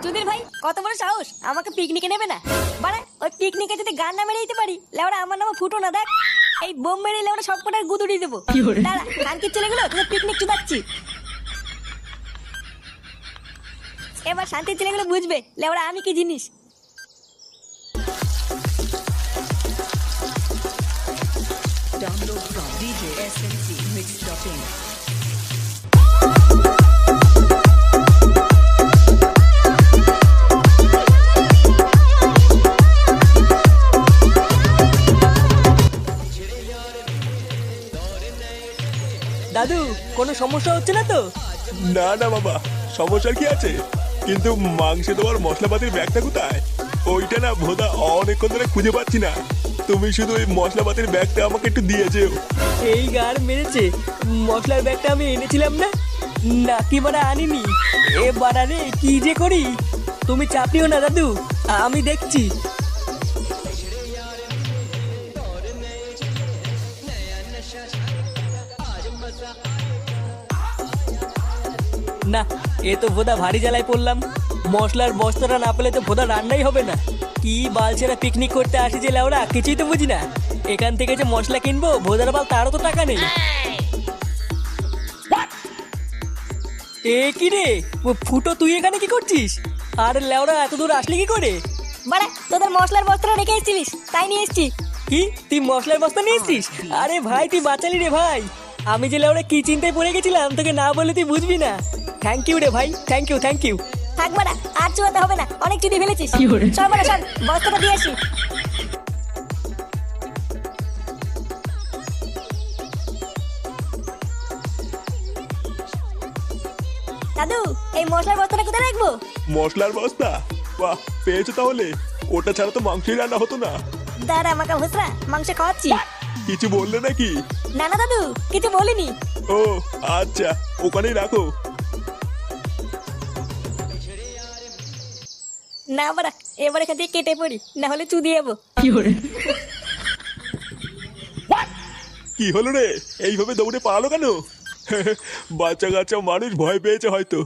চুদির ভাই কত বড় সাহস, আমাকে পিকনিকে নেবে না? বাড়া ওই পিকনিকে যদি গান না মেরে দিতে পারি, লেওড়া আমার নামে ফুটো না দেখ, এই বোম মেরে লেওড়া সব কটার গুদুড়ি দেবো। দাঁড়া কানকির ছেলেগুলো তোদের পিকনিক চুদাচ্ছি। এবার শান্তির ছেলেগুলো বুঝবে লেওড়া আমি কি জিনিস। Download from DJ SMC Mix.in. দাদু কোনো সমস্যা হচ্ছে না তো? না না বাবা, সমস্যার কি আছে? কিন্তু মাংসে তোমার মশলাপাতির ব্যাগটা কোথায়? ওইটা না ভোদা অনেকক্ষণ ধরে খুঁজে পাচ্ছি না। তুমি শুধু ওই মশলাপাতির ব্যাগটা আমাকে একটু দিয়ে যেও। এই গাড় মেরেছে, মশলার ব্যাগটা আমি এনেছিলাম না, নাকি মারা আনিনি। এ বাড়া রে কি যে করি। তুমি চাপিও না দাদু, আমি দেখছি। না এ তো ভোদা ভারী জ্বালায় পড়লাম। মশলার বস্তাটা না পেলে তো ভোদা রান্নাই হবে না। কি বালছেরা পিকনিক করতে আসি যে লাউরা, কিছুই তো বুঝি না। এখান থেকে যে মশলা কিনবো ভোদার বাল তারও তো টাকা নেই। এ কি রে ফুটো, তুই এখানে কি করছিস? আর লেওরা এত দূর আসলি কি করে? বাড়া তোদের মশলার বস্তাটা রেখে এসেছিলিস তাই নিয়ে এসেছি। কি তুই মশলার বস্তা নিয়ে এসছিস? আরে ভাই তুই বাঁচালি রে ভাই। আমি যে লেওরা কি চিন্তায় পড়ে গেছিলাম, তোকে না বলে তুই বুঝবি না। থ্যাংক ইউ রে ভাই, থ্যাংক ইউ থ্যাংক ইউ। থাক বাড়া আর চুয়াতে হবে না, অনেক চুদি ফেলেছিস। সর বাড়া সর, বস্তাটা দিয়ে আসি। দাদু এই মশলার বস্তাটা কোথায় রাখবো? মশলার বস্তা? বাহ, পেয়েছো তাহলে। ওটা ছাড়া তো মাংসই রান্না হতো না। দাঁড়া আমাকে ভুসরা, মাংস খাওয়াচ্ছি। কিছু বললে নাকি? না না দাদু কিছু বলিনি। ও আচ্ছা, ওখানেই রাখো। না বাড়া এবার এখান থেকে কেটে পড়ি, না হলে চুদি যাবো। কি হলো রে, এইভাবে দৌড়ে পালালো কেন? বাচ্চা কাচ্চা মানুষ ভয় পেয়েছে হয়তো।